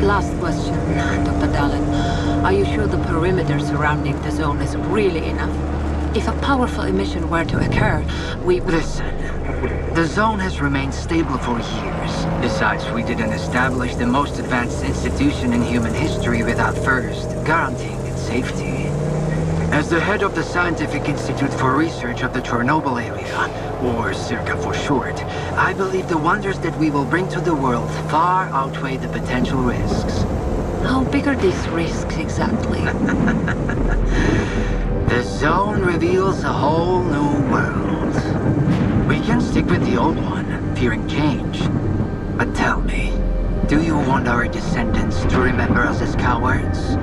Last question, Dr. Dallin. Are you sure the perimeter surrounding the zone is really enough? If a powerful emission were to occur, we... Listen, the zone has remained stable for years. Besides, we didn't establish the most advanced institution in human history without first guaranteeing its safety. As the head of the Scientific Institute for Research of the Chernobyl area, or CERCA for short, I believe the wonders that we will bring to the world far outweigh the potential risks. How big are these risks exactly? The zone reveals a whole new world. We can stick with the old one, fearing change. But tell me, do you want our descendants to remember us as cowards?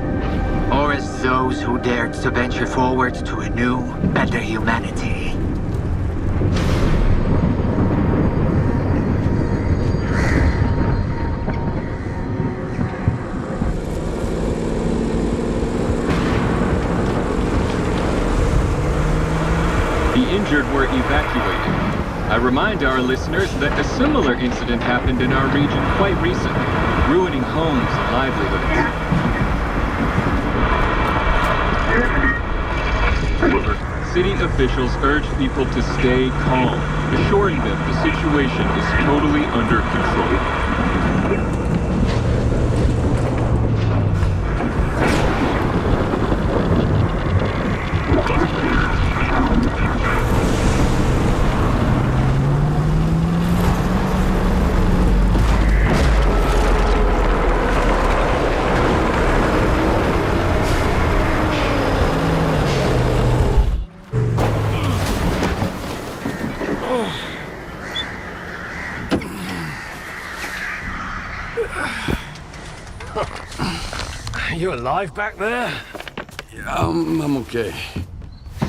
Or as those who dared to venture forward to a new, better humanity? The injured were evacuated. I remind our listeners that a similar incident happened in our region quite recently, ruining homes and livelihoods. City officials urge people to stay calm, assuring them the situation is totally under control. You alive back there? Yeah, I'm okay.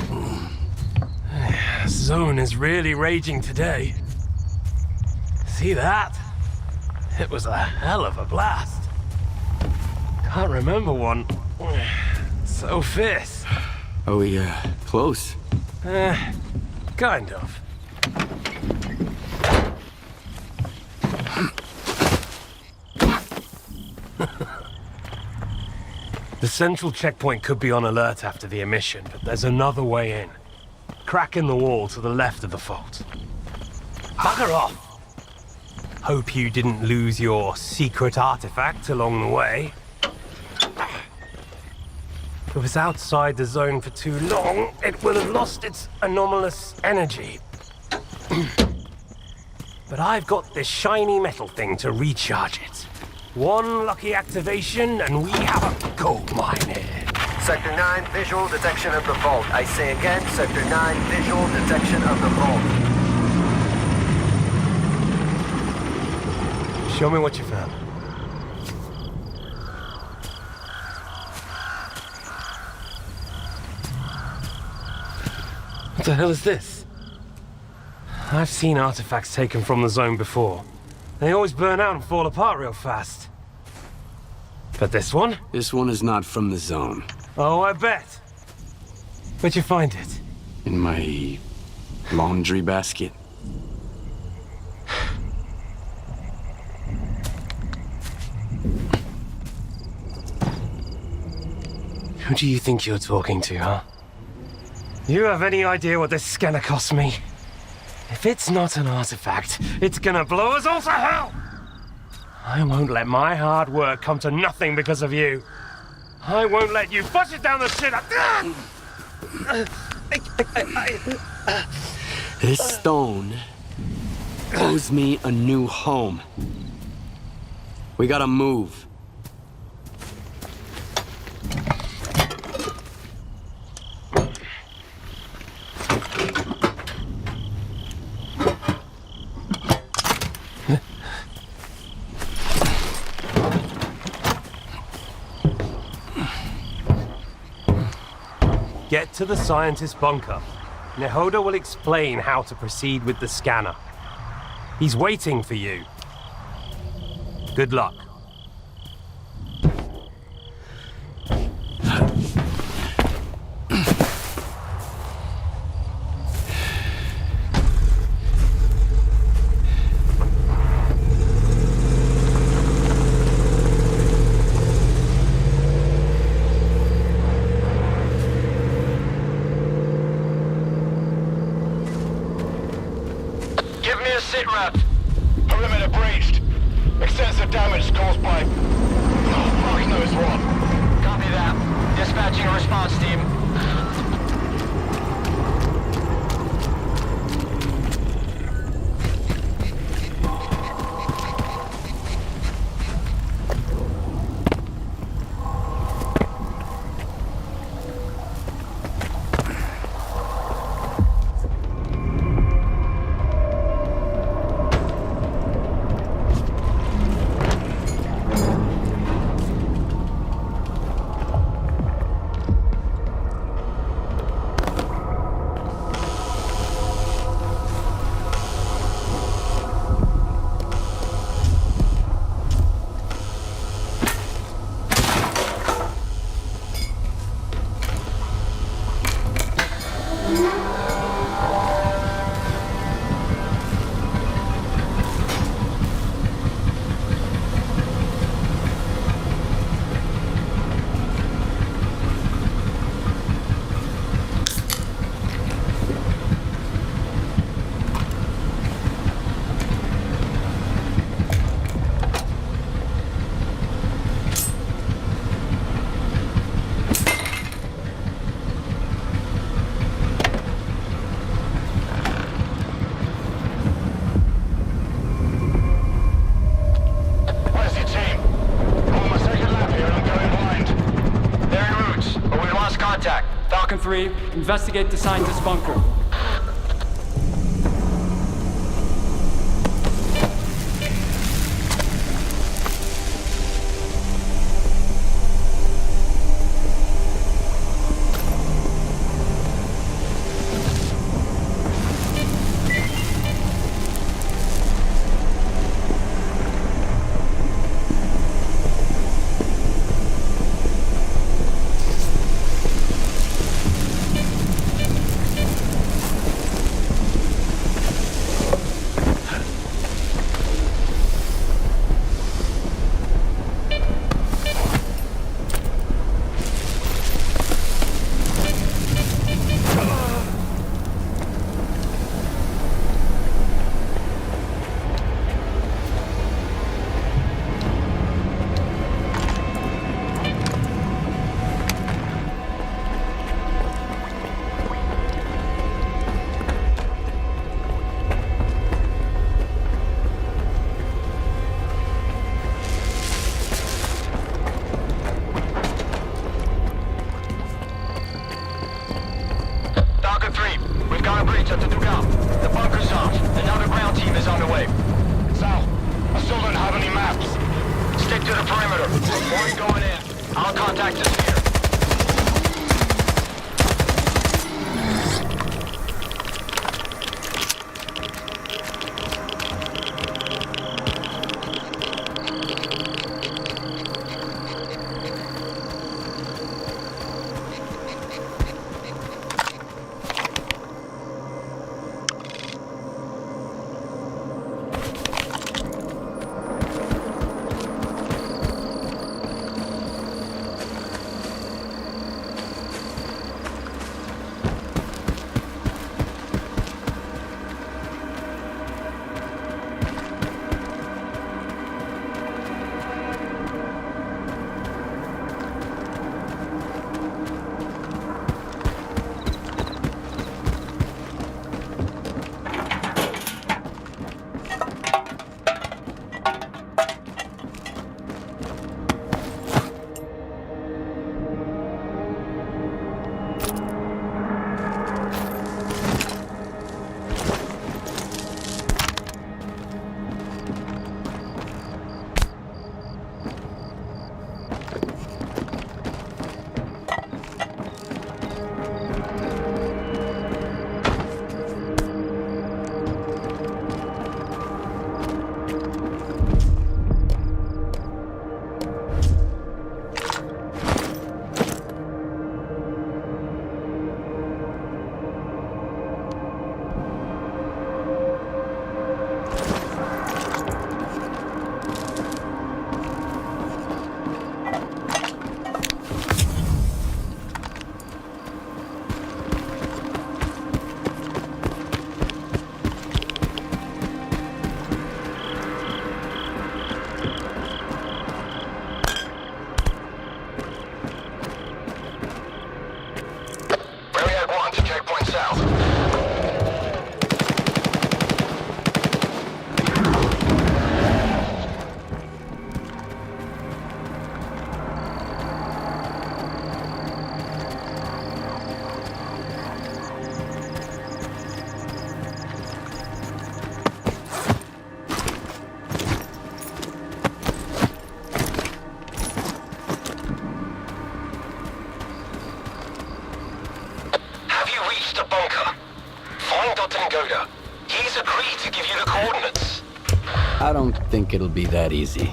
The zone is really raging today. See that? It was a hell of a blast. Can't remember one so fierce. Are we, close? Kind of. The central checkpoint could be on alert after the emission, but there's another way in. Crack in the wall to the left of the fault. Bugger off! Hope you didn't lose your secret artifact along the way. If it was outside the zone for too long, it will have lost its anomalous energy. But I've got this shiny metal thing to recharge it. One lucky activation, and we have a gold mine here. Sector 9, visual detection of the vault. I say again, Sector 9, visual detection of the vault. Show me what you found. What the hell is this? I've seen artifacts taken from the zone before. They always burn out and fall apart real fast. But this one? This one is not from the zone. Oh, I bet. Where'd you find it? In my laundry basket. Who do you think you're talking to, huh? You have any idea what this scanner cost me? If it's not an artifact, it's gonna blow us all to hell! I won't let my hard work come to nothing because of you. I won't let you push it down the shit. This stone owes me a new home. We gotta move. Get to the scientist bunker. Nehoda will explain how to proceed with the scanner. He's waiting for you. Good luck. 3, investigate the scientist bunker. I don't think it'll be that easy,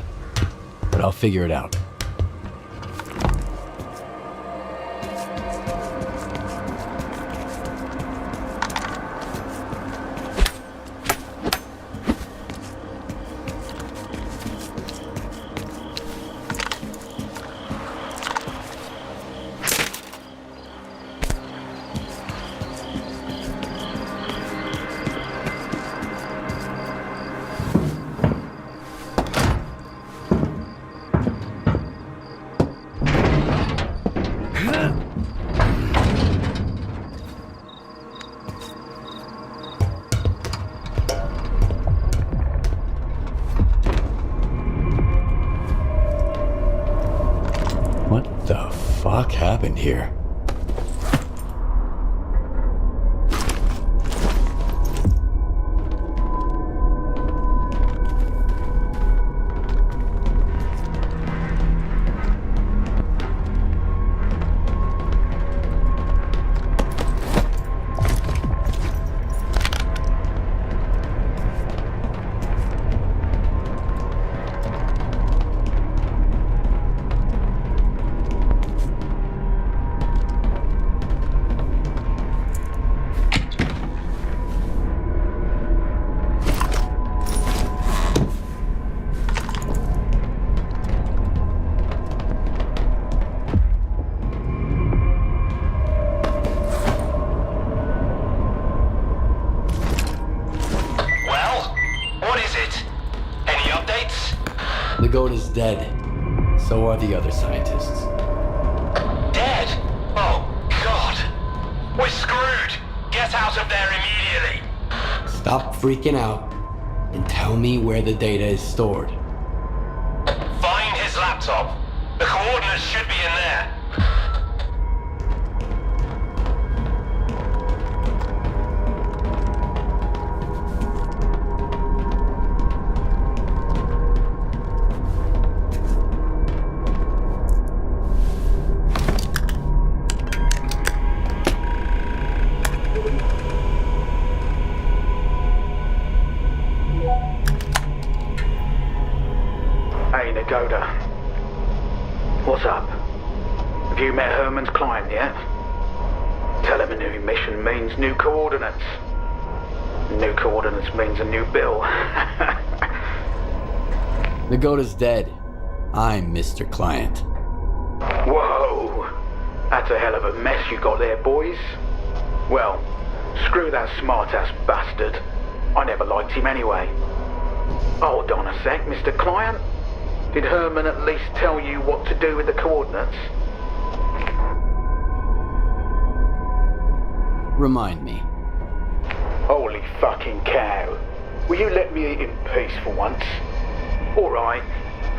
but I'll figure it out. What the fuck happened here? Nagota's dead. So are the other scientists. Dead? Oh, God. We're screwed. Get out of there immediately. Stop freaking out and tell me where the data is stored. Find his laptop. The coordinates should be in there. Hey, Nagoda. What's up? Have you met Herman's client yet? Tell him a new mission means new coordinates. New coordinates means a new bill. Nagota's dead. I'm Mr. Client. Whoa! That's a hell of a mess you got there, boys. Well, screw that smart-ass bastard. I never liked him anyway. Hold on a sec, Mr. Client. Did Herman at least tell you what to do with the coordinates? Remind me. Holy fucking cow. Will you let me eat in peace for once? Alright,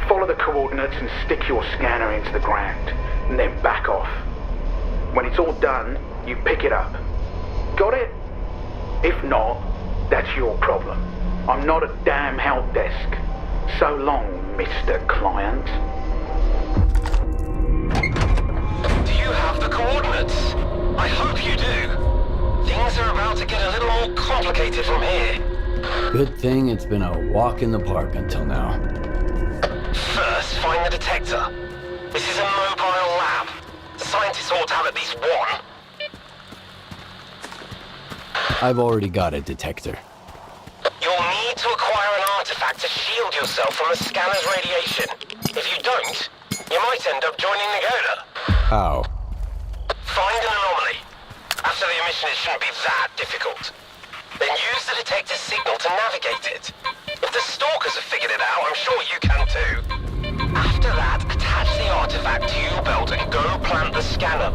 follow the coordinates and stick your scanner into the ground, and then back off. When it's all done, you pick it up. Got it? If not, that's your problem. I'm not a damn help desk. So long, Mr. Client. Do you have the coordinates? I hope you do. Things are about to get a little more complicated from here. Good thing it's been a walk in the park until now. First, find the detector. This is a mobile lab. The scientists ought to have at least one. I've already got a detector. You'll need to acquire an artifact to shield yourself from the scanner's radiation. If you don't, you might end up joining Nagoda. How? Find an anomaly. After the emission, it shouldn't be that difficult. Then use the detector's signal to navigate it. If the stalkers have figured it out, I'm sure you can too. After that, attach the artifact to your belt and go plant the scanner.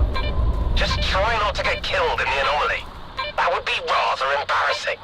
Just try not to get killed in the anomaly. That would be rather embarrassing.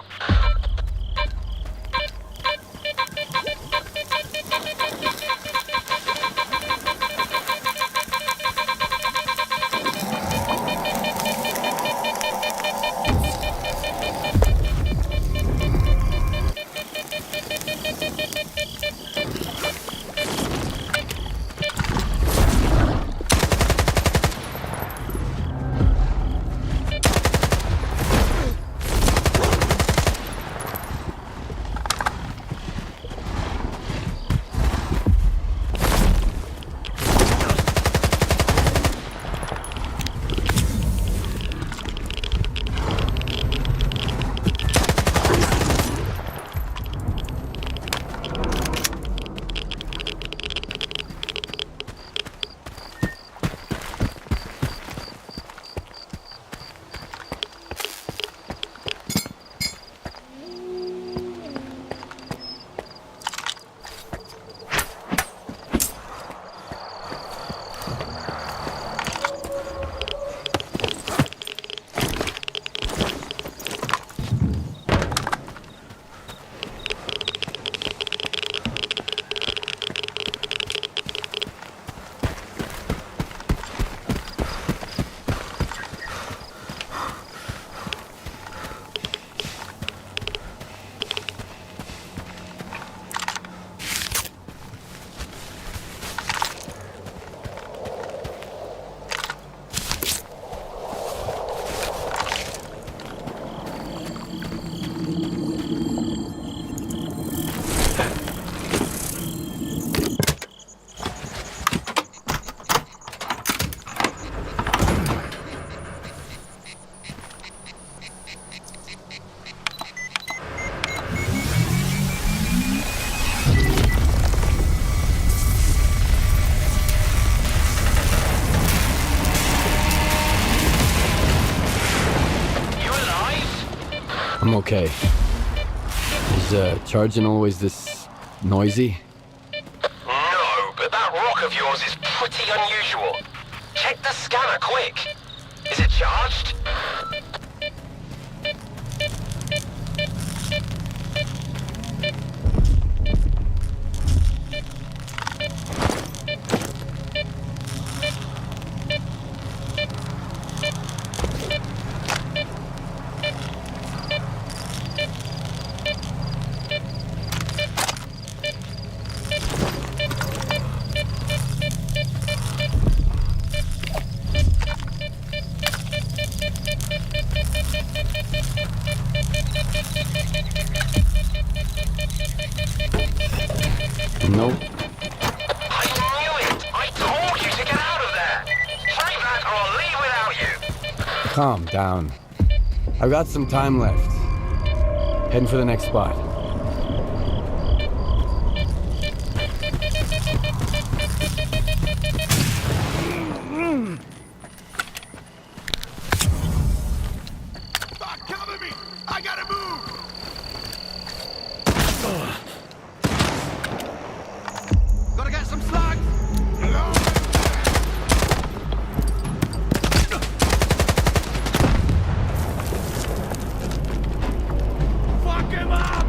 I'm okay. Is charging always this noisy? No, That rock of yours is pretty unusual. Check the scanner, quick. Is it charged? Nope. I knew it! I told you to get out of there! Try that or I'll leave without you! Calm down. I've got some time left. Heading for the next spot. Cover me! I gotta move! Gotta get some slugs! Fuck him up!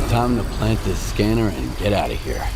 Time to plant this scanner and get out of here.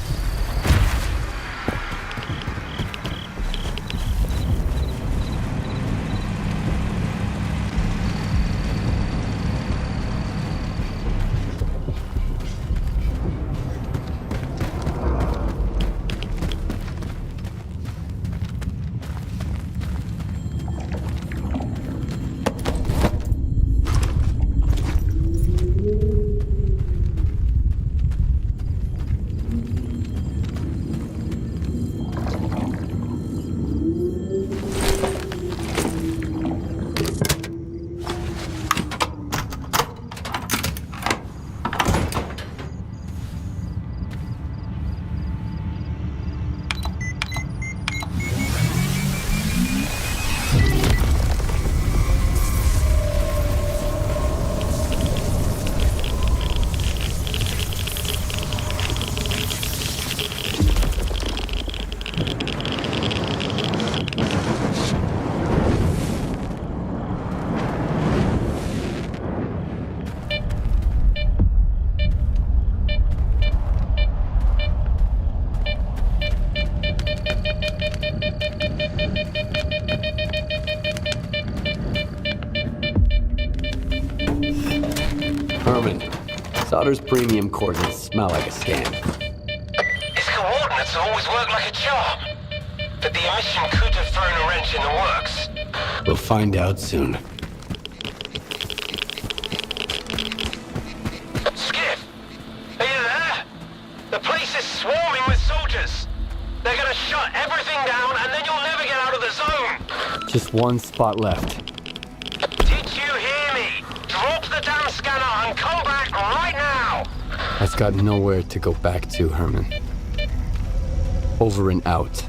Herman, solder's premium coordinates smell like a scam. It's coordinates have always worked like a charm. But the emission could have thrown a wrench in the works. We'll find out soon. Skiff! Are you there? The place is swarming with soldiers. They're gonna shut everything down and then you'll never get out of the zone. Just one spot left. Did you hear me? Drop the damn scanner and come back right now! I've got nowhere to go back to, Herman. Over and out.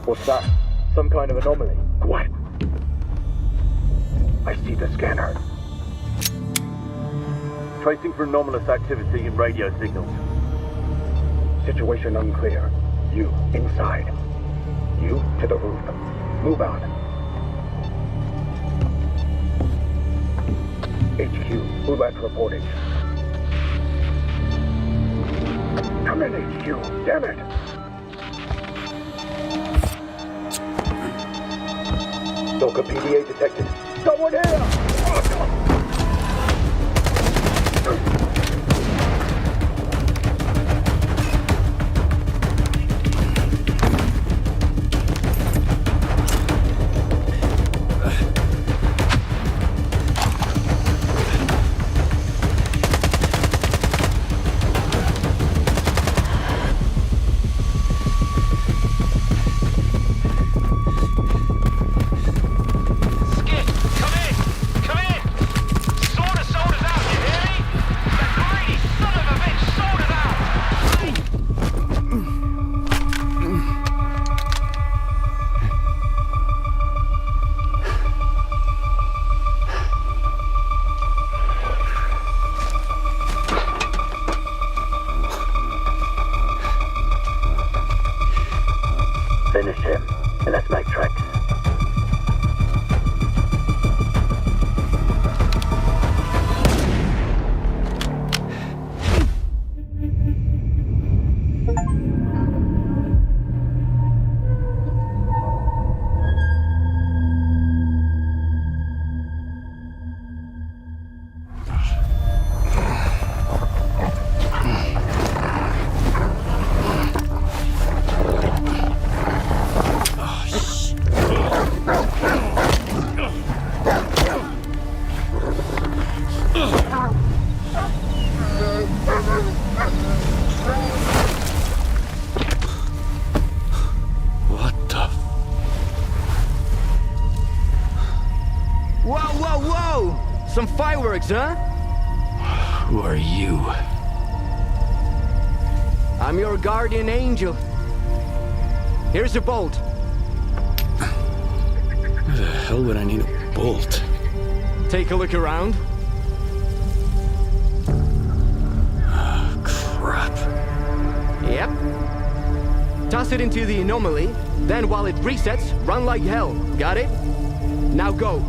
What's that? Some kind of anomaly. Quiet. I see the scanner. Tracing for anomalous activity in radio signals. Situation unclear. You, inside. You, to the roof. Move out. HQ, move out reporting. Come in, HQ. Damn it! S.T.A.L.K.E.R. PDA detected. Someone here! whoa, whoa! Some fireworks, huh? Who are you? I'm your guardian angel. Here's a bolt. Why the hell would I need a bolt? Take a look around. Oh, crap. Yep. Toss it into the anomaly, then while it resets, run like hell. Got it? Now go.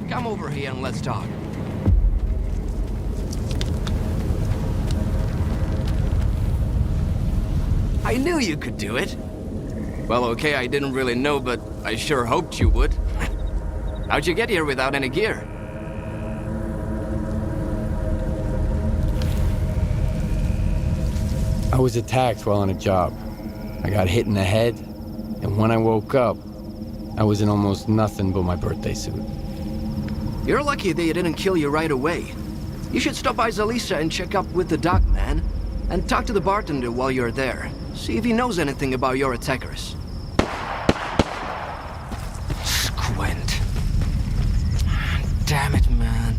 Come over here and let's talk. I knew you could do it. Well, okay, I didn't really know, but I sure hoped you would. How'd you get here without any gear? I was attacked while on a job. I got hit in the head, and when I woke up, I was in almost nothing but my birthday suit. You're lucky they didn't kill you right away. You should stop by Zalisa and check up with the doc, man. And talk to the bartender while you're there. See if he knows anything about your attackers. Squint. Damn it, man.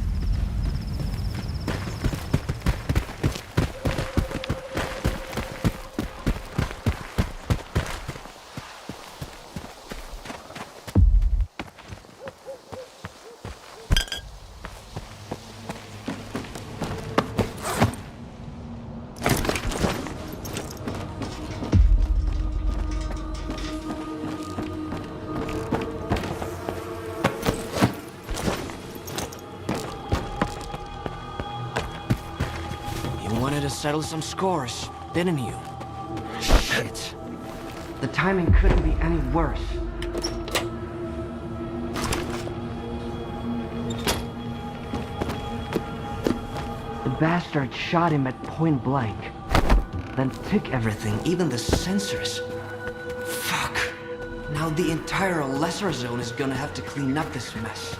To settle some scores, didn't you? Shit. The timing couldn't be any worse. The bastard shot him at point blank. Then took everything, even the sensors. Fuck. Now the entire lesser zone is gonna have to clean up this mess.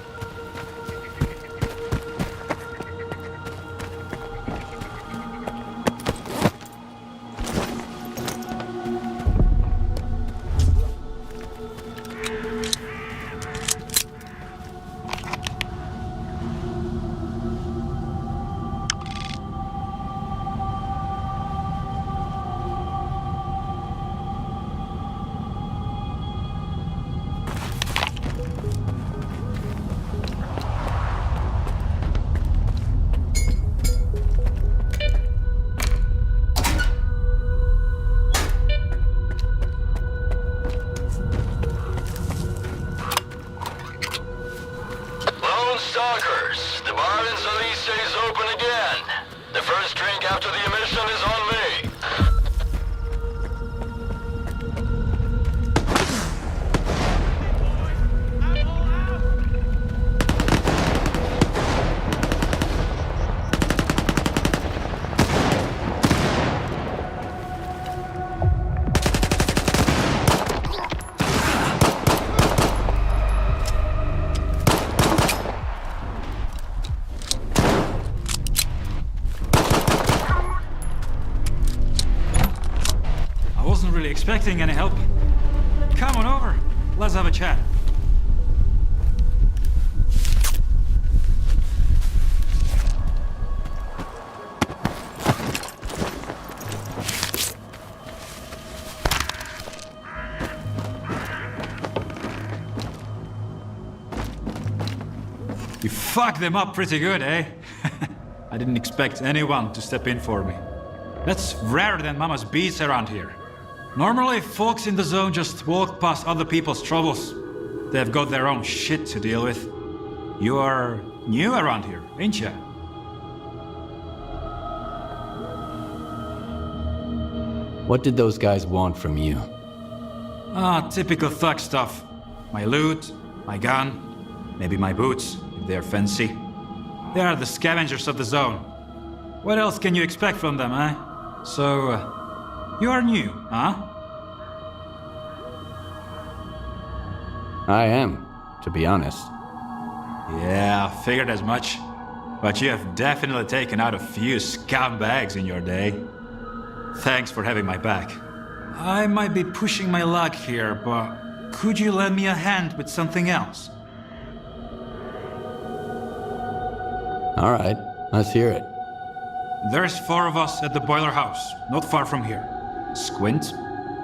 Stalkers, the bar in Zalisa is open again. The first drink after the emission is on me. Really expecting any help. Come on over. Let's have a chat. You fucked them up pretty good, eh? I didn't expect anyone to step in for me. That's rarer than Mama's beats around here. Normally, folks in the zone just walk past other people's troubles. They've got their own shit to deal with. You are new around here, ain't ya? What did those guys want from you? Ah, typical thug stuff. My loot, my gun, maybe my boots, if they're fancy. They are the scavengers of the zone. What else can you expect from them, eh? So, you are new, huh? I am, to be honest. Yeah, I figured as much. But you have definitely taken out a few scumbags in your day. Thanks for having my back. I might be pushing my luck here, but could you lend me a hand with something else? All right, let's hear it. There's 4 of us at the boiler house, not far from here. Squint,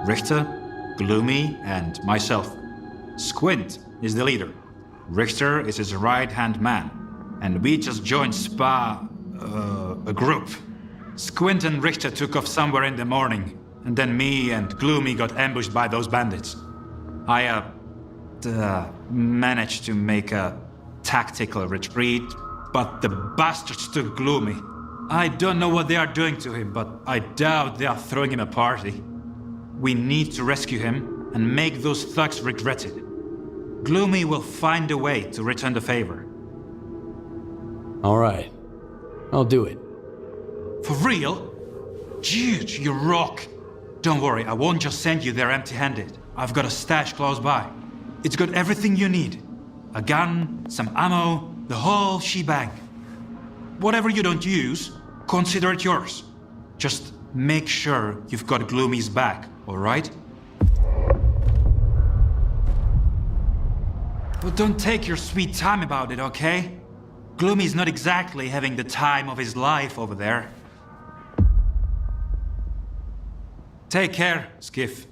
Richter, Gloomy, and myself. Squint is the leader. Richter is his right-hand man. And we just joined a group. Squint and Richter took off somewhere in the morning, and then me and Gloomy got ambushed by those bandits. I managed to make a tactical retreat, but the bastards took Gloomy. I don't know what they are doing to him, but I doubt they are throwing him a party. We need to rescue him and make those thugs regret it. Gloomy will find a way to return the favor. All right, I'll do it. For real? Dude, you rock. Don't worry, I won't just send you there empty-handed. I've got a stash close by. It's got everything you need. A gun, some ammo, the whole shebang. Whatever you don't use, consider it yours. Just make sure you've got Gloomy's back, all right? But don't take your sweet time about it, okay? Gloomy's not exactly having the time of his life over there. Take care, Skiff.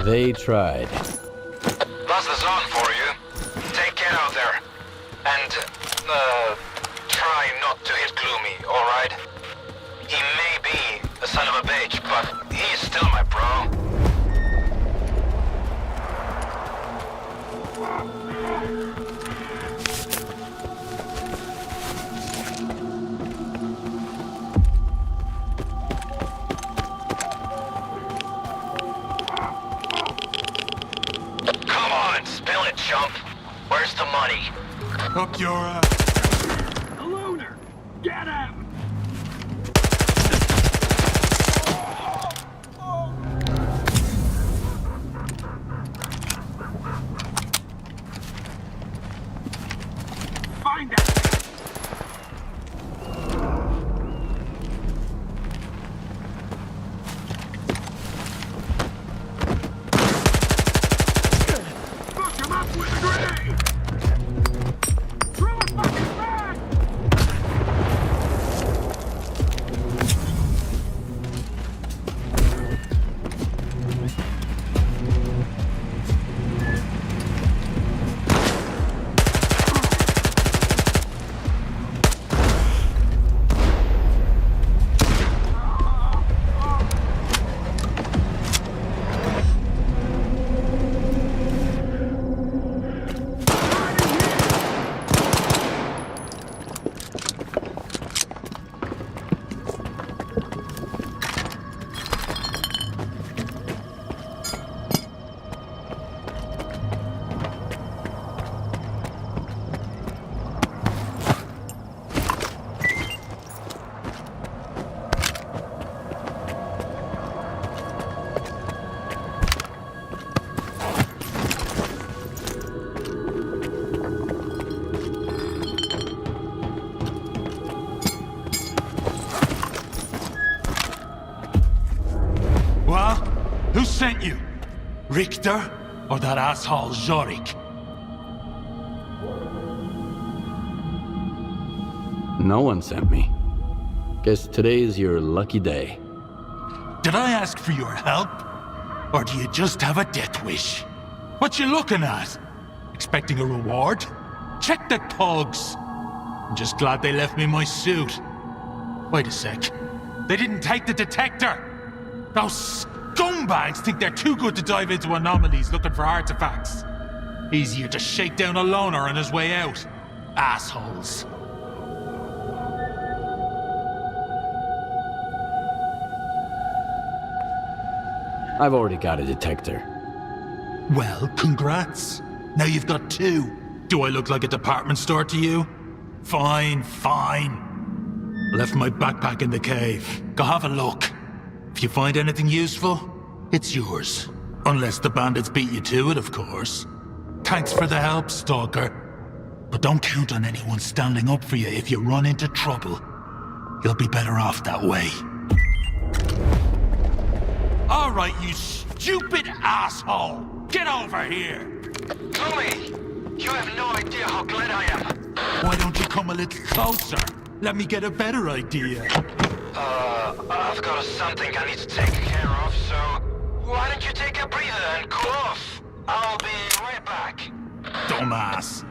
They tried. That's the on for you. Take care out there. And, try not to hit Gloomy, alright? He may be a son of a bitch, but he's still my bro. Come on, spill it, chump. Where's the money? Up your The loner! Get him! Find that! Fuck him up with a grenade! Throw a fucking bag! Well, who sent you? Richter or that asshole Zorik? No one sent me. Guess today is your lucky day. Did I ask for your help? Or do you just have a death wish? What you looking at? Expecting a reward? Check the thugs. I'm just glad they left me my suit. Wait a sec. They didn't take the detector! Those scumbags think they're too good to dive into anomalies looking for artifacts. Easier to shake down a loner on his way out. Assholes. I've already got a detector. Well, congrats. Now you've got two. Do I look like a department store to you? Fine, fine. Left my backpack in the cave. Go have a look. If you find anything useful, it's yours. Unless the bandits beat you to it, of course. Thanks for the help, Stalker. But don't count on anyone standing up for you if you run into trouble. You'll be better off that way. All right, you stupid asshole! Get over here! Tommy! You have no idea how glad I am. Why don't you come a little closer? Let me get a better idea. I've got something I need to take care of, so why don't you take a breather and cool off? I'll be right back. Dumbass.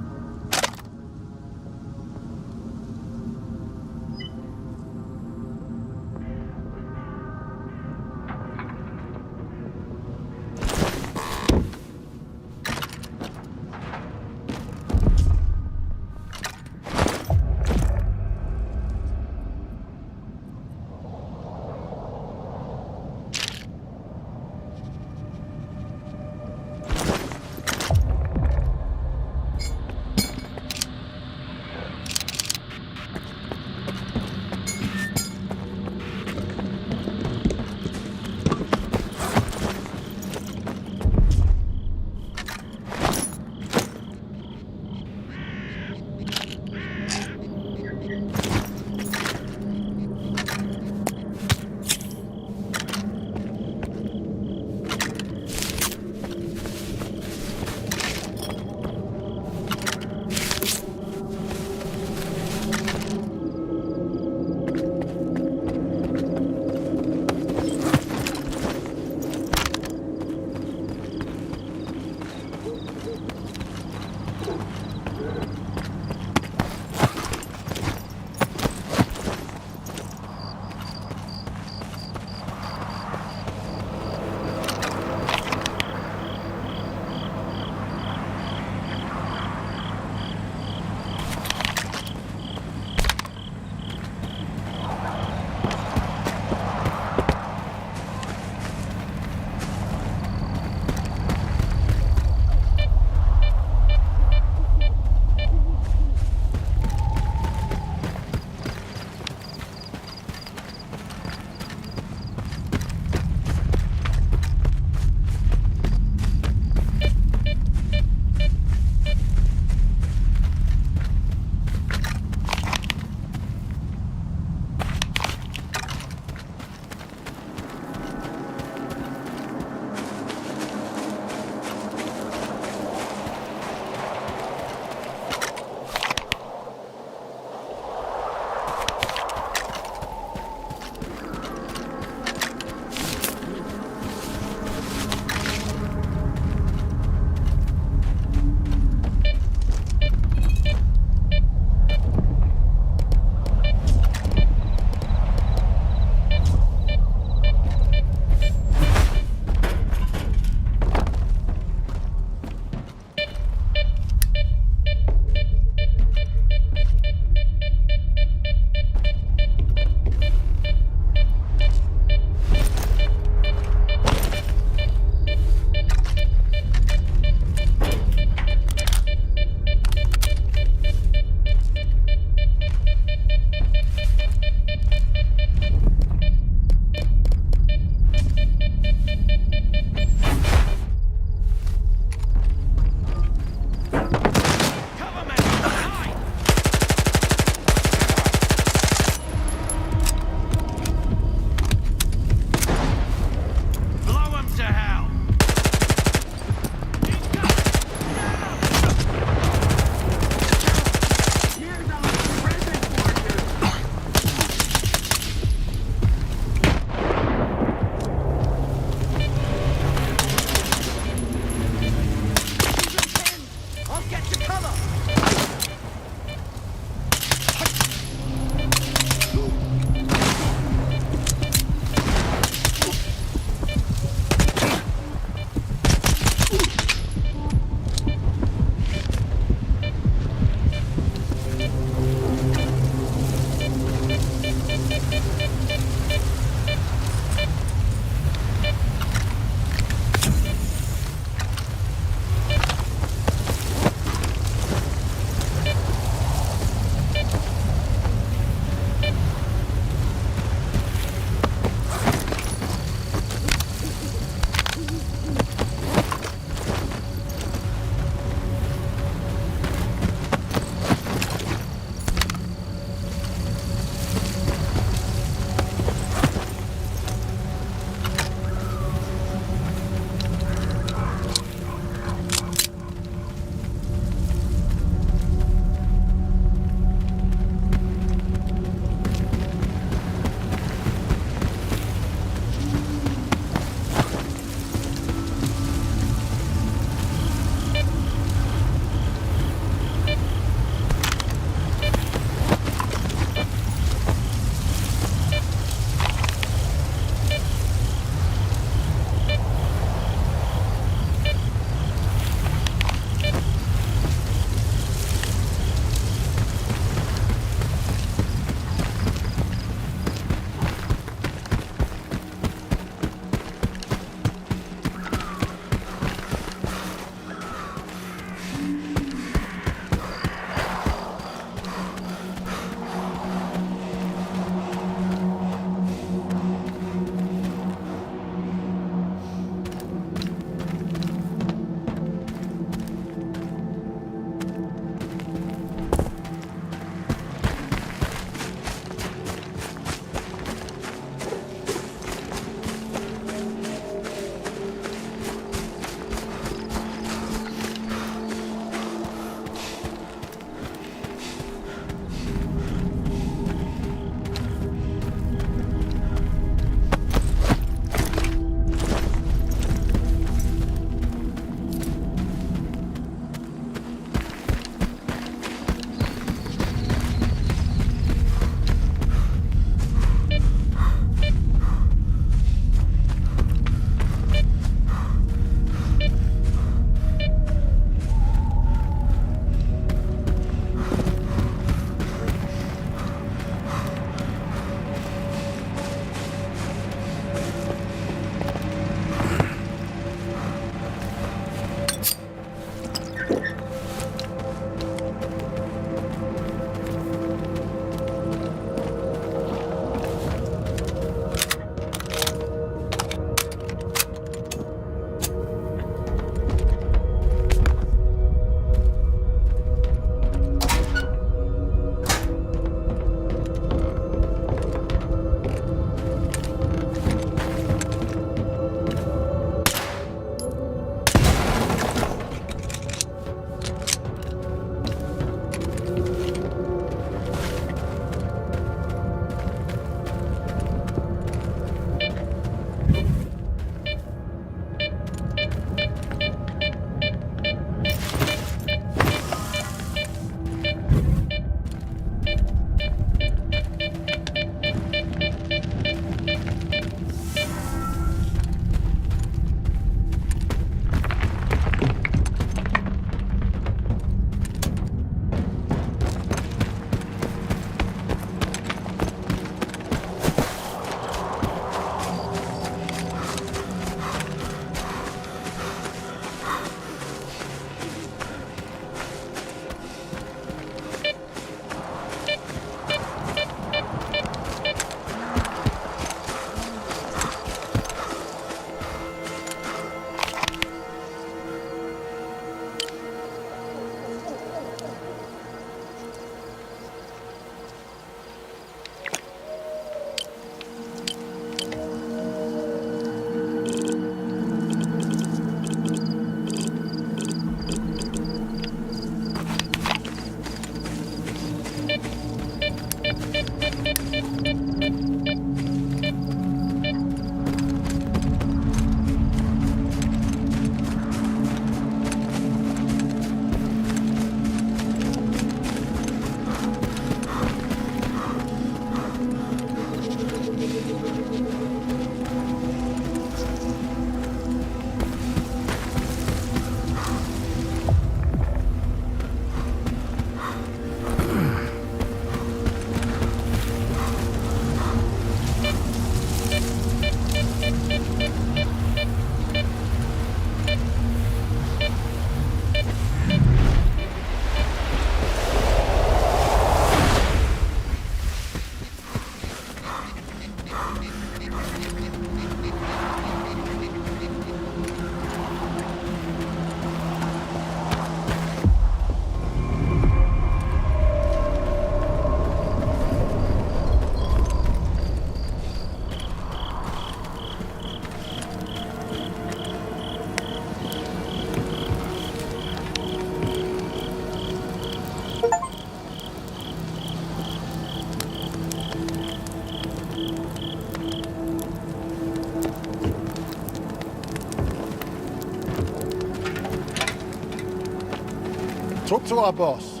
Talk to our boss.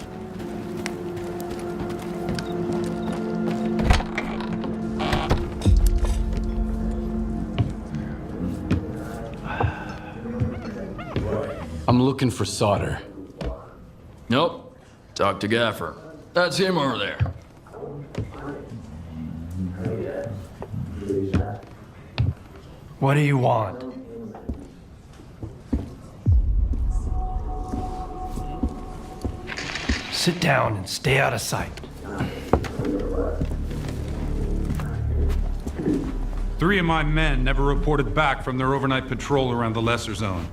I'm looking for S.T.A.L.K.E.R. Nope. Talk to Gaffer. That's him over there. What do you want? Sit down and stay out of sight. 3 of my men never reported back from their overnight patrol around the lesser zone.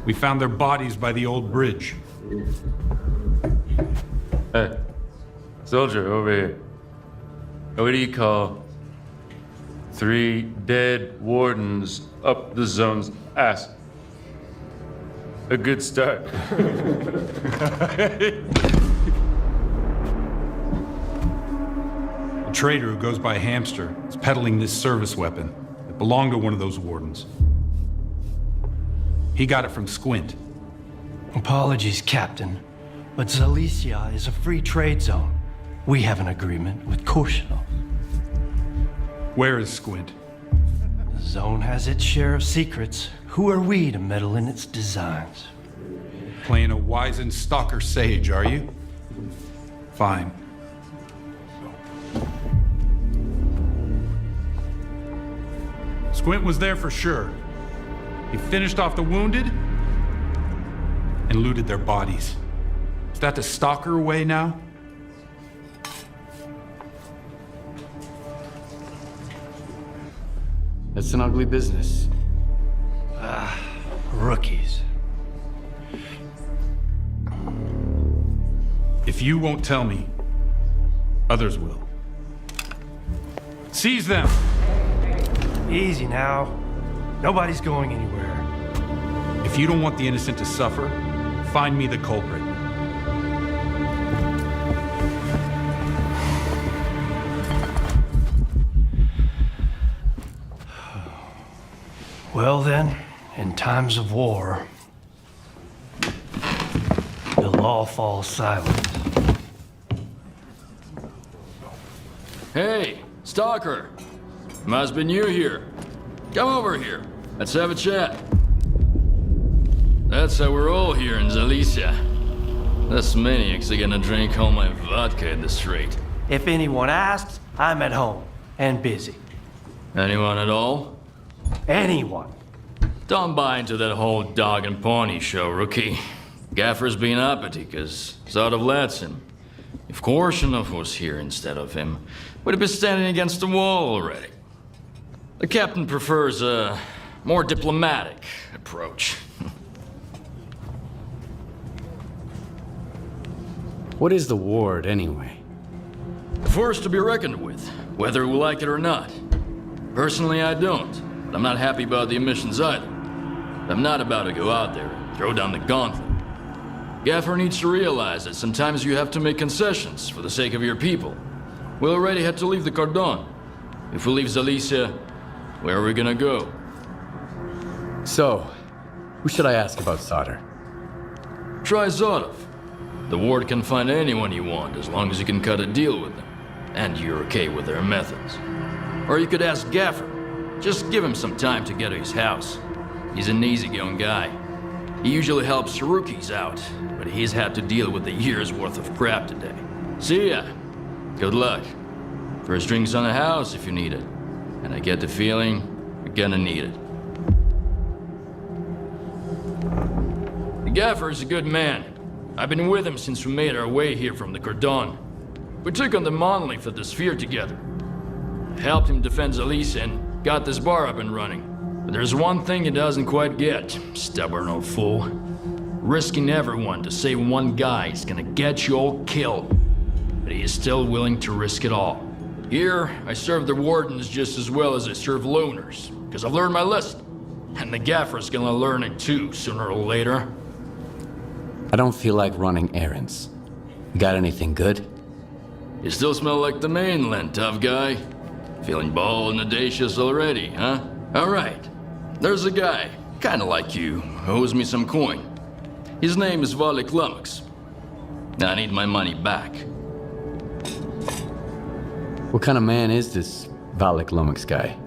We found their bodies by the old bridge. Hey, soldier over here. What do you call 3 dead wardens up the zone's ass? A good start. A trader who goes by Hamster is peddling this service weapon that belonged to one of those wardens. He got it from Squint. Apologies, Captain, but Zalicia is a free trade zone. We have an agreement with Chornobyl. Where is Squint? The zone has its share of secrets. Who are we to meddle in its designs? Playing a wizened stalker sage, are you? Fine. Squint was there for sure. He finished off the wounded and looted their bodies. Is that the stalker way now? That's an ugly business. Rookies. If you won't tell me, others will. Seize them! Easy now. Nobody's going anywhere. If you don't want the innocent to suffer, find me the culprit. Well then, in times of war, the law falls silent. Hey, Stalker. Must be new here. Come over here. Let's have a chat. That's how we're all here in Zalicia. This maniacs are gonna drink all my vodka in the street. If anyone asks, I'm at home and busy. Anyone at all? Anyone. Don't buy into that whole dog and pony show, rookie. Gaffer's been uppity, cause sort of lets him. If Korshunov was here instead of him, we'd be standing against the wall already. The captain prefers a more diplomatic approach. What is the ward, anyway? A force to be reckoned with, whether we like it or not. Personally, I don't, but I'm not happy about the emissions either. I'm not about to go out there and throw down the gauntlet. Gaffer needs to realize that sometimes you have to make concessions for the sake of your people. We already had to leave the Cordon. If we leave Zalicia, where are we gonna go? So, who should I ask about S.T.A.L.K.E.R.? Try Zotov. The ward can find anyone you want as long as you can cut a deal with them. And you're okay with their methods. Or you could ask Gaffer. Just give him some time to get to his house. He's an easygoing guy. He usually helps rookies out, but he's had to deal with a year's worth of crap today. See ya. Good luck. First drinks on the house if you need it. And I get the feeling you're gonna need it. The Gaffer is a good man. I've been with him since we made our way here from the Cordon. We took on the monolith of the S.T.A.L.K.E.R. together. Helped him defend Zalicia and got this bar up and running. But there's one thing he doesn't quite get, stubborn old fool. Risking everyone to save one guy is gonna get you all killed. But he is still willing to risk it all. Here, I serve the wardens just as well as I serve loners, because I've learned my lesson. And the Gaffer's gonna learn it too, sooner or later. I don't feel like running errands. Got anything good? You still smell like the mainland, tough guy. Feeling bold and audacious already, huh? Alright. There's a guy, kinda like you, who owes me some coin. His name is S.T.A.L.K.E.R.2. I need my money back. What kind of man is this S.T.A.L.K.E.R.2 guy?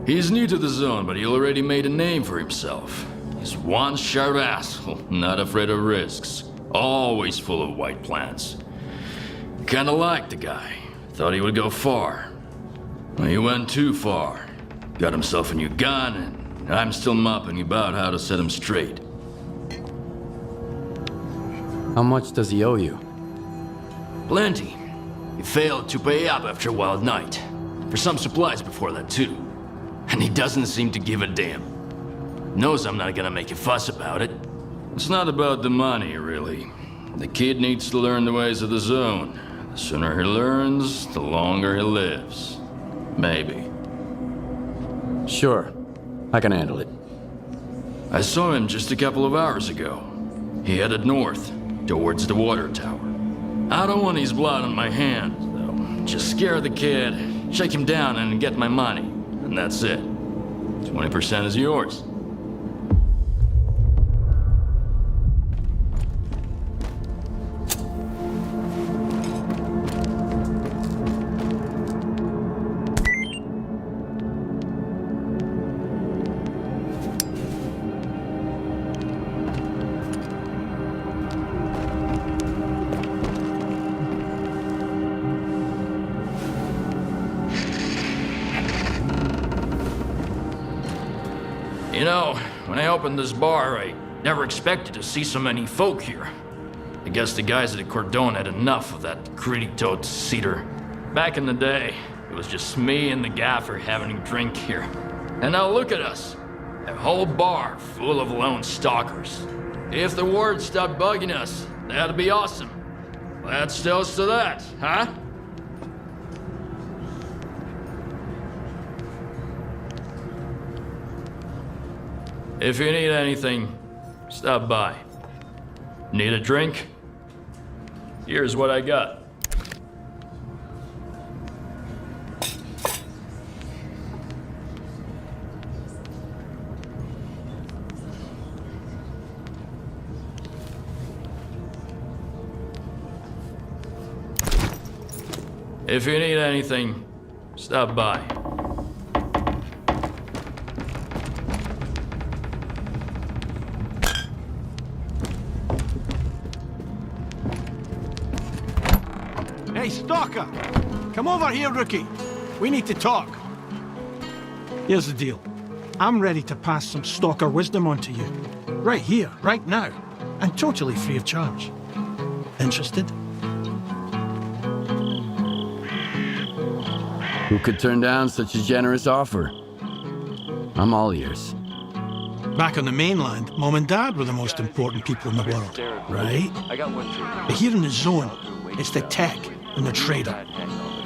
He's new to the zone, but he already made a name for himself. He's one sharp asshole, not afraid of risks. Always full of white plans. Kinda liked the guy. Thought he would go far. Well, he went too far. Got himself a new gun, and I'm still mopping about how to set him straight. How much does he owe you? Plenty. He failed to pay up after a wild night. For some supplies before that, too. And he doesn't seem to give a damn. Knows I'm not gonna make a fuss about it. It's not about the money, really. The kid needs to learn the ways of the zone. The sooner he learns, the longer he lives. Maybe. Sure. I can handle it. I saw him just a couple of hours ago. He headed north, towards the water tower. I don't want his blood on my hands, though. Just scare the kid, shake him down, and get my money. And that's it. 20% is yours. You know, when I opened this bar, I never expected to see so many folk here. I guess the guys at the Cordon had enough of that gritty-toed cedar. Back in the day, it was just me and the gaffer having a drink here. And now look at us. A whole bar full of lone stalkers. If the ward stopped bugging us, that'd be awesome. Let's toast to that, huh? If you need anything, stop by. Need a drink? Here's what I got. If you need anything, stop by. Hey, Stalker! Come over here, rookie. We need to talk. Here's the deal. I'm ready to pass some Stalker wisdom on to you. Right here, right now. And totally free of charge. Interested? Who could turn down such a generous offer? I'm all ears. Back on the mainland, Mom and Dad were the most important people in the world, right? But here in the zone, it's the tech and the trader.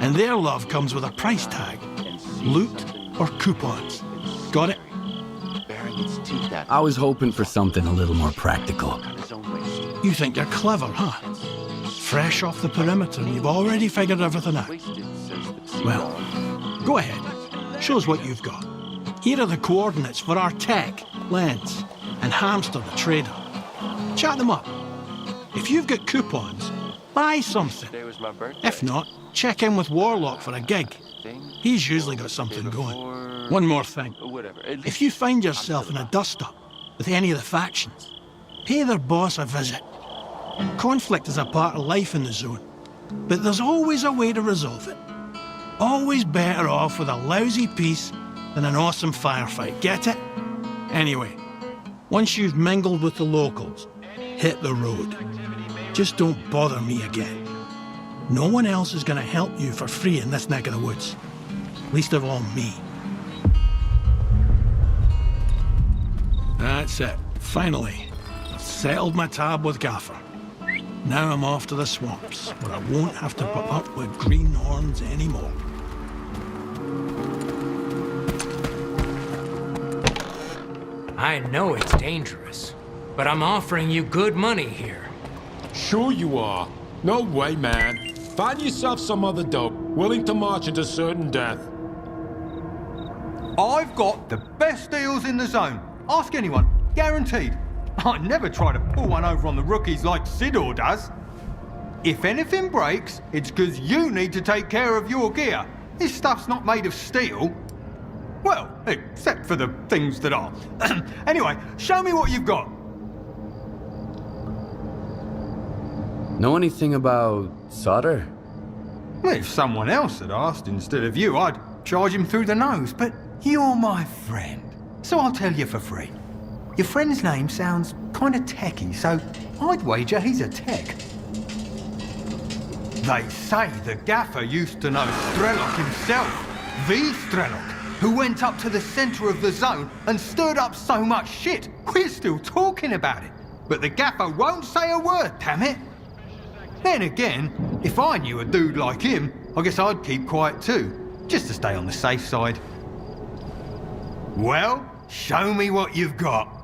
And their love comes with a price tag. Loot or coupons. Got it? I was hoping for something a little more practical. You think you're clever, huh? Fresh off the perimeter and you've already figured everything out. Well, go ahead. Show us what you've got. Here are the coordinates for our tech, Lens, and Hamster the trader. Chat them up. If you've got coupons, buy something. If not, check in with Warlock for a gig. He's usually got something going. One more thing. If you find yourself in a dust-up with any of the factions, pay their boss a visit. Conflict is a part of life in the zone, but there's always a way to resolve it. Always better off with a lousy peace than an awesome firefight, get it? Anyway, once you've mingled with the locals, hit the road. Just don't bother me again. No one else is gonna help you for free in this neck of the woods. Least of all me. That's it. Finally. I've settled my tab with Gaffer. Now I'm off to the swamps, where I won't have to put up with greenhorns anymore. I know it's dangerous, but I'm offering you good money here. Sure you are. No way, man. Find yourself some other dope, willing to march into certain death. I've got the best deals in the zone. Ask anyone. Guaranteed. I never try to pull one over on the rookies like Sidor does. If anything breaks, it's because you need to take care of your gear. This stuff's not made of steel. Well, except for the things that are. Anyway, show me what you've got. Know anything about solder? Well, if someone else had asked instead of you, I'd charge him through the nose, but you're my friend, so I'll tell you for free. Your friend's name sounds kind of techy, so I'd wager he's a tech. They say the gaffer used to know S.T.A.L.K.E.R.2 himself, the S.T.A.L.K.E.R.2, who went up to the center of the zone and stirred up so much shit, we're still talking about it. But the gaffer won't say a word, damn it. Then again, if I knew a dude like him, I guess I'd keep quiet too, just to stay on the safe side. Well, show me what you've got.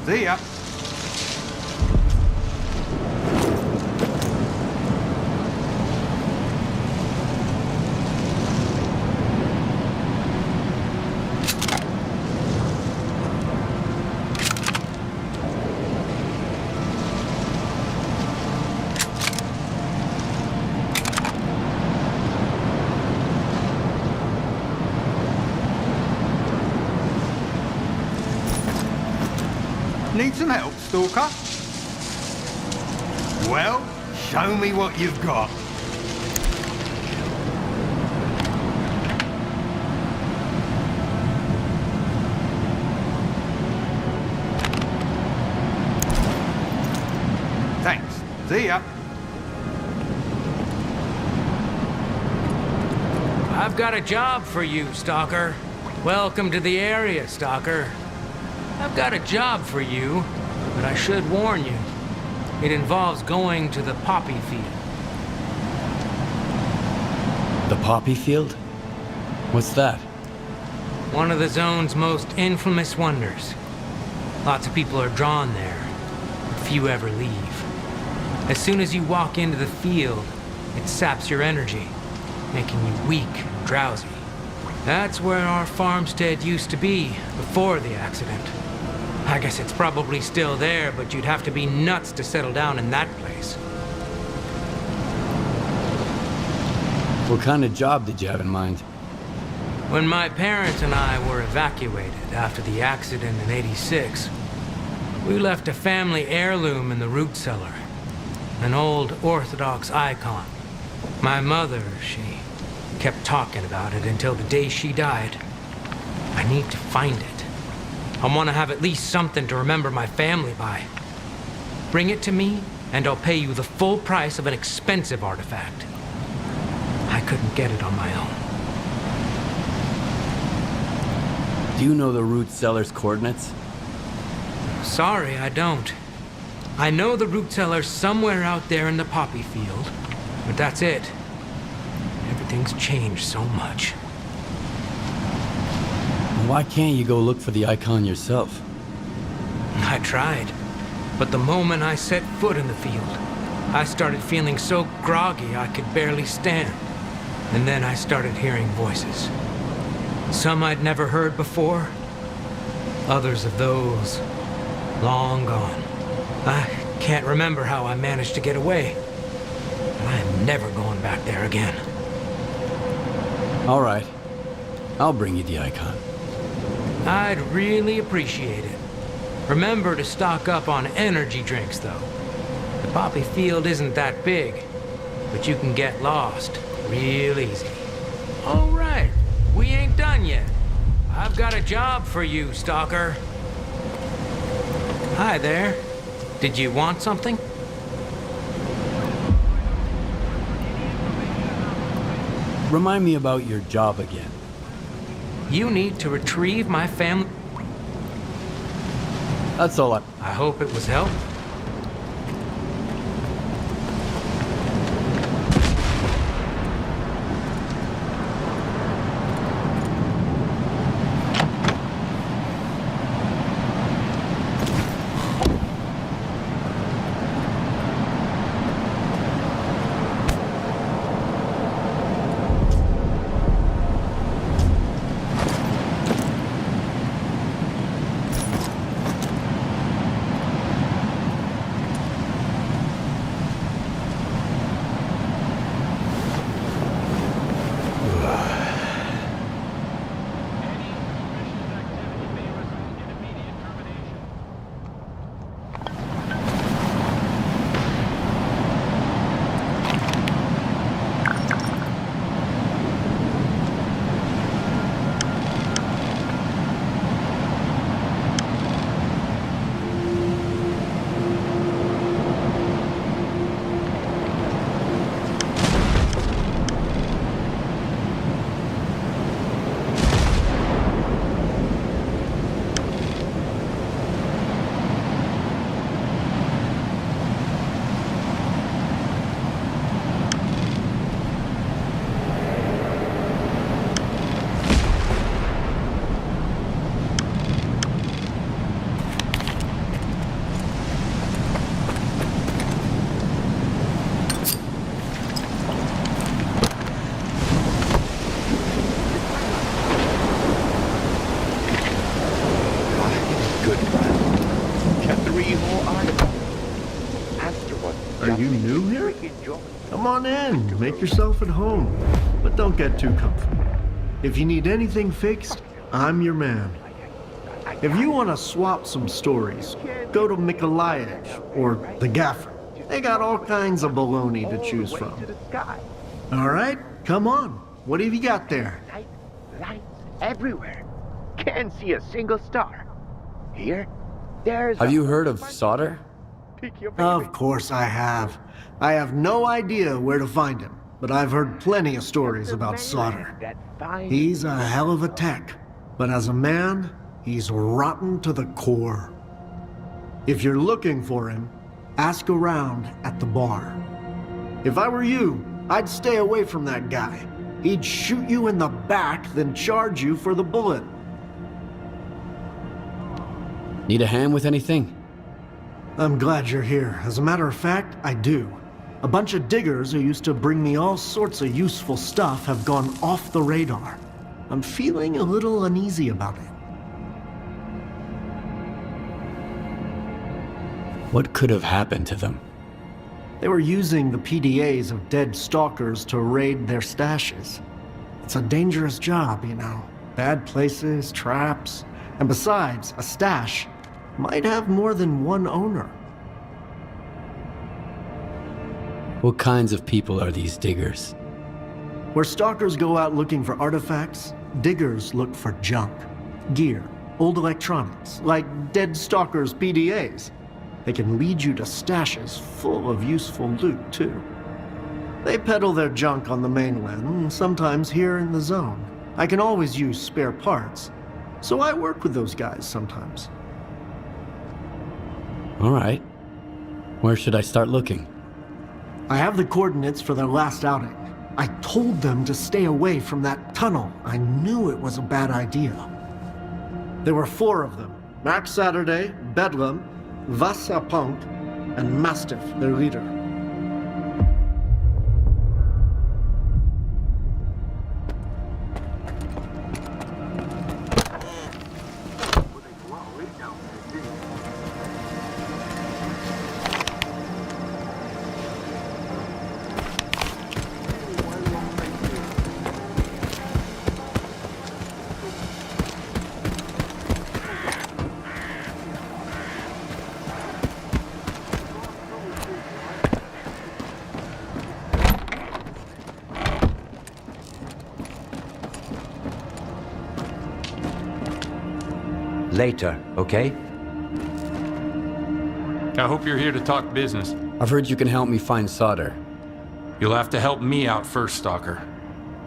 See ya. Need some help, Stalker? Well, show me what you've got. Thanks. See ya. I've got a job for you, Stalker. Welcome to the area, Stalker. I've got a job for you, but I should warn you. It involves going to the poppy field. The poppy field? What's that? One of the zone's most infamous wonders. Lots of people are drawn there, but few ever leave. As soon as you walk into the field, it saps your energy, making you weak and drowsy. That's where our farmstead used to be before the accident. I guess it's probably still there, but you'd have to be nuts to settle down in that place. What kind of job did you have in mind? When my parents and I were evacuated after the accident in '86, we left a family heirloom in the root cellar. An old Orthodox icon. My mother, she kept talking about it until the day she died. I need to find it. I want to have at least something to remember my family by. Bring it to me, and I'll pay you the full price of an expensive artifact. I couldn't get it on my own. Do you know the root cellar's coordinates? Sorry, I don't. I know the root cellar's somewhere out there in the poppy field, but that's it. Everything's changed so much. Why can't you go look for the icon yourself? I tried. But the moment I set foot in the field, I started feeling so groggy I could barely stand. And then I started hearing voices. Some I'd never heard before, others of those long gone. I can't remember how I managed to get away. But I am never going back there again. All right. I'll bring you the icon. I'd really appreciate it. Remember to stock up on energy drinks, though. The poppy field isn't that big, but you can get lost real easy. All right, we ain't done yet. I've got a job for you, Stalker. Hi there. Did you want something? Remind me about your job again. You need to retrieve my family. That's all I hope it was help. Are you new here? Come on in, make yourself at home. But don't get too comfortable. If you need anything fixed, I'm your man. If you want to swap some stories, go to Mykolaiv or the Gaffer. They got all kinds of baloney to choose from. All right, come on. What have you got there? Lights everywhere. Can't see a single star. Here, there's. Have you heard of S.T.A.L.K.E.R.? Of course I have. I have no idea where to find him, but I've heard plenty of stories about S.T.A.L.K.E.R. He's a hell of a tech, but as a man, he's rotten to the core. If you're looking for him, ask around at the bar. If I were you, I'd stay away from that guy. He'd shoot you in the back, then charge you for the bullet. Need a hand with anything? I'm glad you're here. As a matter of fact, I do. A bunch of diggers who used to bring me all sorts of useful stuff have gone off the radar. I'm feeling a little uneasy about it. What could have happened to them? They were using the PDAs of dead stalkers to raid their stashes. It's a dangerous job, you know. Bad places, traps, and besides, a stash might have more than one owner. What kinds of people are these diggers? Where stalkers go out looking for artifacts, diggers look for junk, gear, old electronics, like dead stalkers' PDAs. They can lead you to stashes full of useful loot, too. They peddle their junk on the mainland, sometimes here in the zone. I can always use spare parts, so I work with those guys sometimes. All right. Where should I start looking? I have the coordinates for their last outing. I told them to stay away from that tunnel. I knew it was a bad idea. There were 4 of them. Max Saturday, Bedlam, Wasserpunkt, and Mastiff, their leader. Later, okay? I hope you're here to talk business. I've heard you can help me find solder. You'll have to help me out first, Stalker.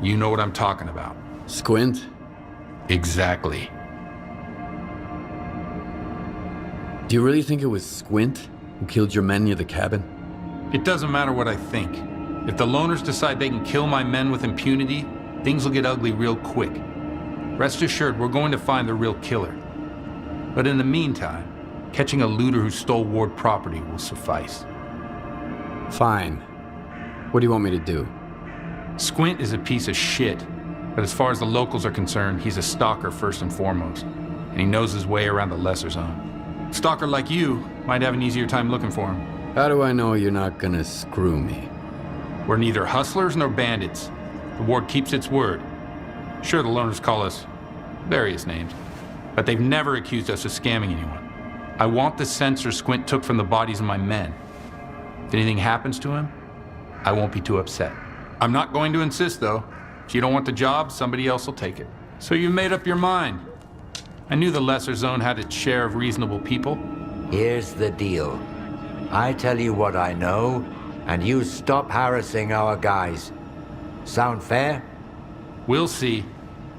You know what I'm talking about. Squint? Exactly. Do you really think it was Squint who killed your men near the cabin? It doesn't matter what I think. If the loners decide they can kill my men with impunity, things will get ugly real quick. Rest assured, we're going to find the real killer. But in the meantime, catching a looter who stole Ward property will suffice. Fine. What do you want me to do? Squint is a piece of shit, but as far as the locals are concerned, he's a stalker first and foremost, and he knows his way around the lesser zone. Stalker like you might have an easier time looking for him. How do I know you're not gonna screw me? We're neither hustlers nor bandits. The Ward keeps its word. Sure, the loners call us various names, but they've never accused us of scamming anyone. I want the sensor Squint took from the bodies of my men. If anything happens to him, I won't be too upset. I'm not going to insist, though. If you don't want the job, somebody else will take it. So you made up your mind. I knew the lesser zone had its share of reasonable people. Here's the deal. I tell you what I know, and you stop harassing our guys. Sound fair? We'll see.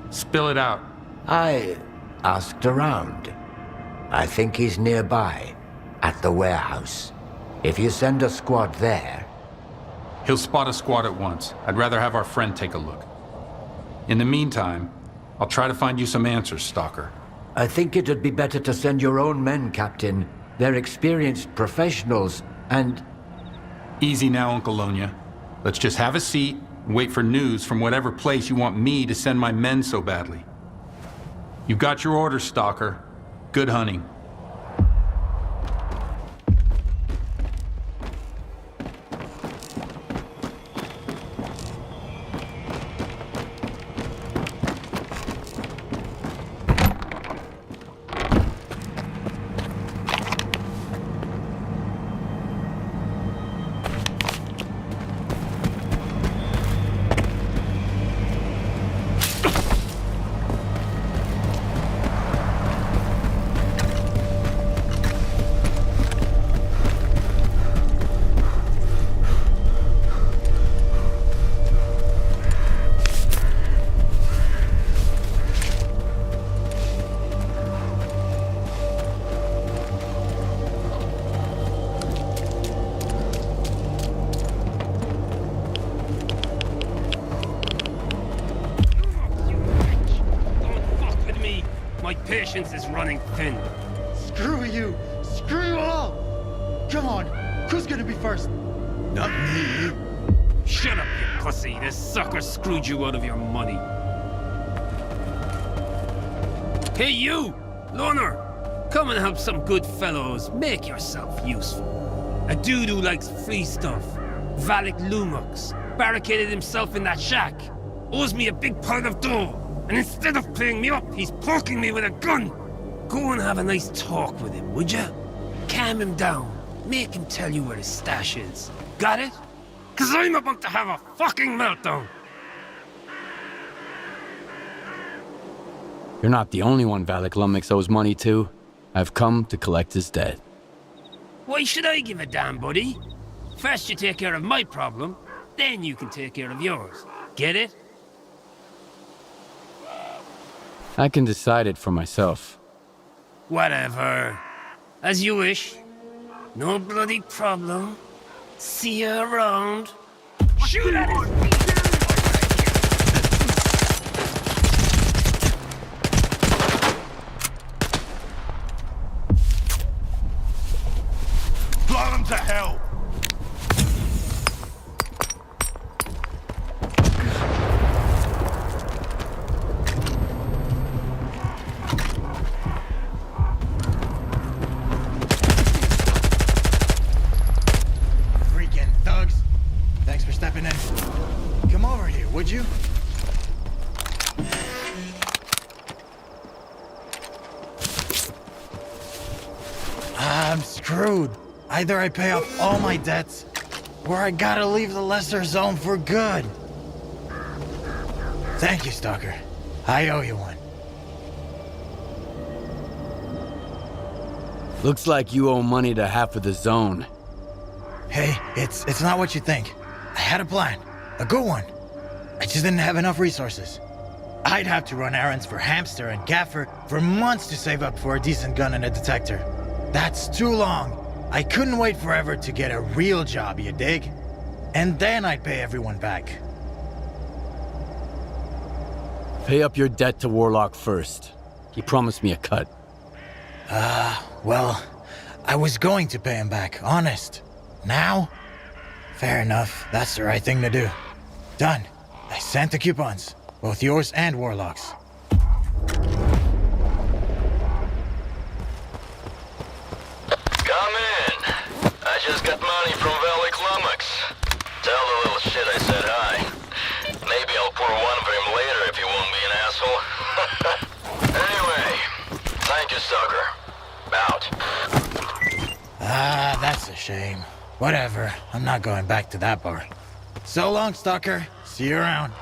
Spill it out. I asked around. I think he's nearby, at the warehouse. If you send a squad there... He'll spot a squad at once. I'd rather have our friend take a look. In the meantime, I'll try to find you some answers, Stalker. I think it'd be better to send your own men, Captain. They're experienced professionals, and... Easy now, Uncle Lonya. Let's just have a seat and wait for news from whatever place you want me to send my men so badly. You've got your orders, Stalker. Good hunting. Patience is running thin. Screw you! Screw you all! Come on, who's gonna be first? Not me. Shut up, you pussy. This sucker screwed you out of your money. Hey, you! Loner! Come and help some good fellows. Make yourself useful. A dude who likes free stuff. Valak Lumux. Barricaded himself in that shack. Owes me a big pile of dough. And instead of playing me up, he's poking me with a gun. Go and have a nice talk with him, would ya? Calm him down. Make him tell you where his stash is. Got it? 'Cause I'm about to have a fucking meltdown. You're not the only one Valak Lumix owes money to. I've come to collect his debt. Why should I give a damn, buddy? First you take care of my problem, then you can take care of yours. Get it? I can decide it for myself. Whatever. As you wish. No bloody problem. See you around. Shoot at his feet! to hell! Freaking thugs. Thanks for stepping in. Come over here, would you? I'm screwed. Either I pay off all my debts, or I gotta leave the lesser zone for good. Thank you, Stalker. I owe you one. Looks like you owe money to half of the zone. Hey, it's not what you think. I had a plan. A good one. I just didn't have enough resources. I'd have to run errands for Hamster and Gaffer for months to save up for a decent gun and a detector. That's too long. I couldn't wait forever to get a real job, you dig? And then I'd pay everyone back. Pay up your debt to Warlock first. He promised me a cut. Well, I was going to pay him back, honest. Now? Fair enough, that's the right thing to do. Done. I sent the coupons, both yours and Warlock's. Come in. I just got money from Valley Climax. Tell the little shit I said hi. Maybe I'll pour one for him later if you won't be an asshole. Anyway, thank you, Stalker. Out. Ah, that's a shame. Whatever, I'm not going back to that bar. So long, Stalker. See you around.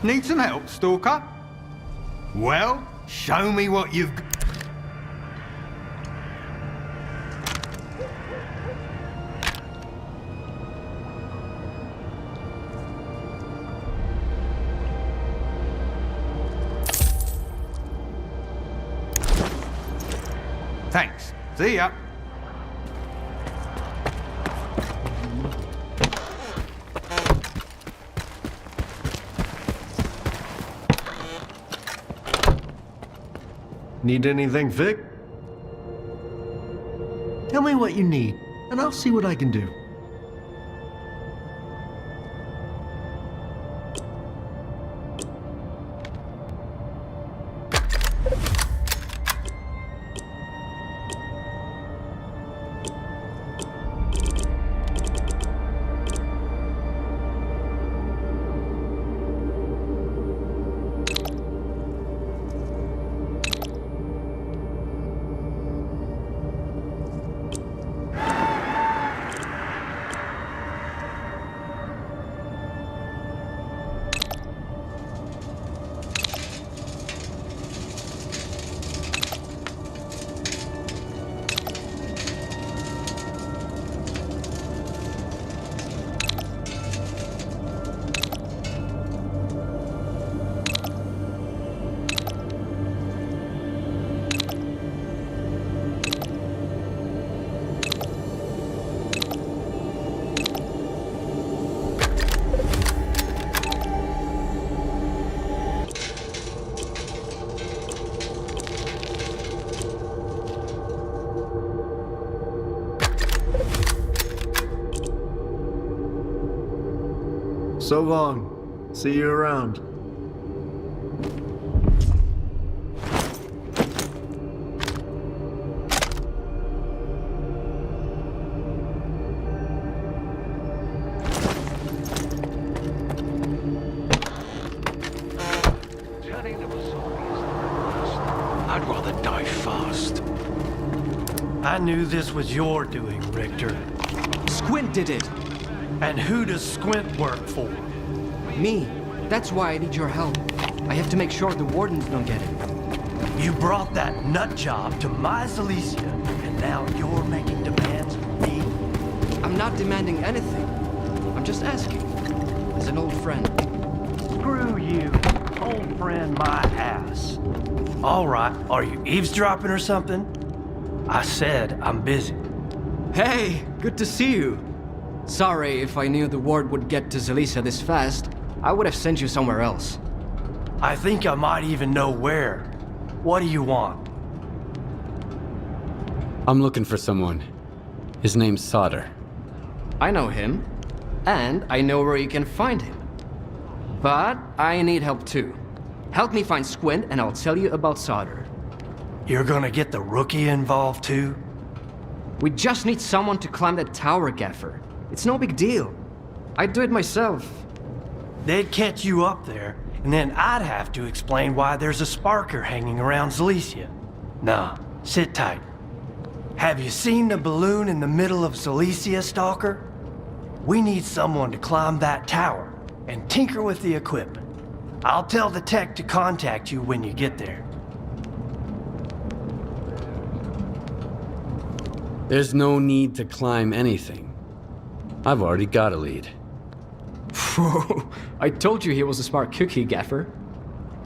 Need some help, Stalker? Well, show me what you've got. Thanks. See ya. Need anything, Vic? Tell me what you need, and I'll see what I can do. So long. See you around. I'd rather die fast. I knew this was your doing, Richter. Squint did it. And who does Squint work for? Me. That's why I need your help. I have to make sure the wardens don't get it. You brought that nut job to my Silesia, and now you're making demands of me? I'm not demanding anything. I'm just asking. As an old friend. Screw you. Old friend my ass. All right, are you eavesdropping or something? I said I'm busy. Hey, good to see you. Sorry, if I knew the ward would get to Silesia this fast, I would have sent you somewhere else. I think I might even know where. What do you want? I'm looking for someone. His name's S.T.A.L.K.E.R. I know him, and I know where you can find him. But I need help too. Help me find Squint, and I'll tell you about S.T.A.L.K.E.R. You're gonna get the rookie involved too? We just need someone to climb that tower, Gaffer. It's no big deal. I'd do it myself. They'd catch you up there, and then I'd have to explain why there's a sparker hanging around Silesia. Nah, sit tight. Have you seen the balloon in the middle of Silesia, Stalker? We need someone to climb that tower and tinker with the equipment. I'll tell the tech to contact you when you get there. There's no need to climb anything. I've already got a lead. Whoa, I told you he was a smart cookie, Gaffer.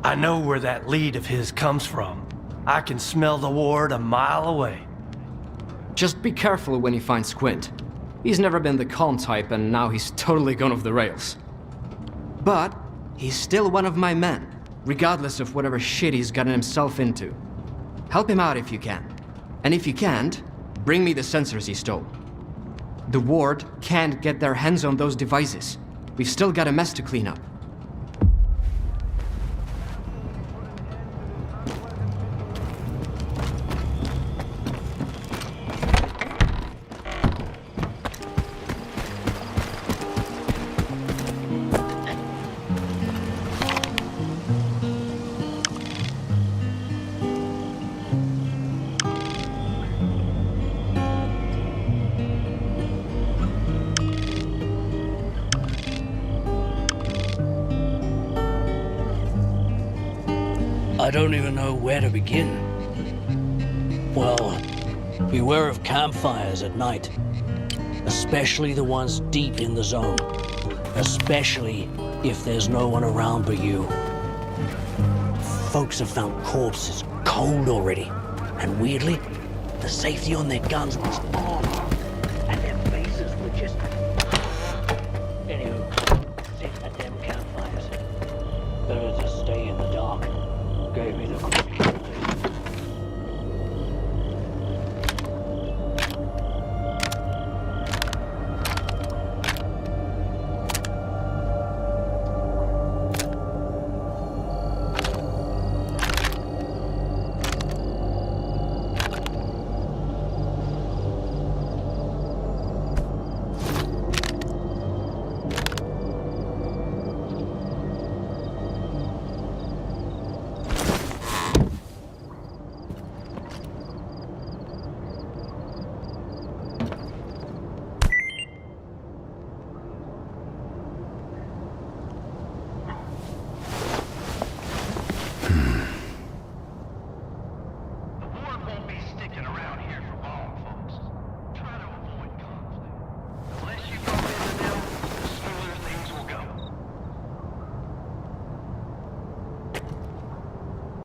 I know where that lead of his comes from. I can smell the ward a mile away. Just be careful when you find Squint. He's never been the calm type, and now he's totally gone off the rails. But he's still one of my men, regardless of whatever shit he's gotten himself into. Help him out if you can. And if you can't, bring me the sensors he stole. The ward can't get their hands on those devices. We've still got a mess to clean up. I don't even know where to begin. Well, beware of campfires at night. Especially the ones deep in the zone. Especially if there's no one around but you. Folks have found corpses cold already. And weirdly, the safety on their guns was on. And their faces were just... Anywho, save that damn campfires. Better to stay in the dark. Gave me the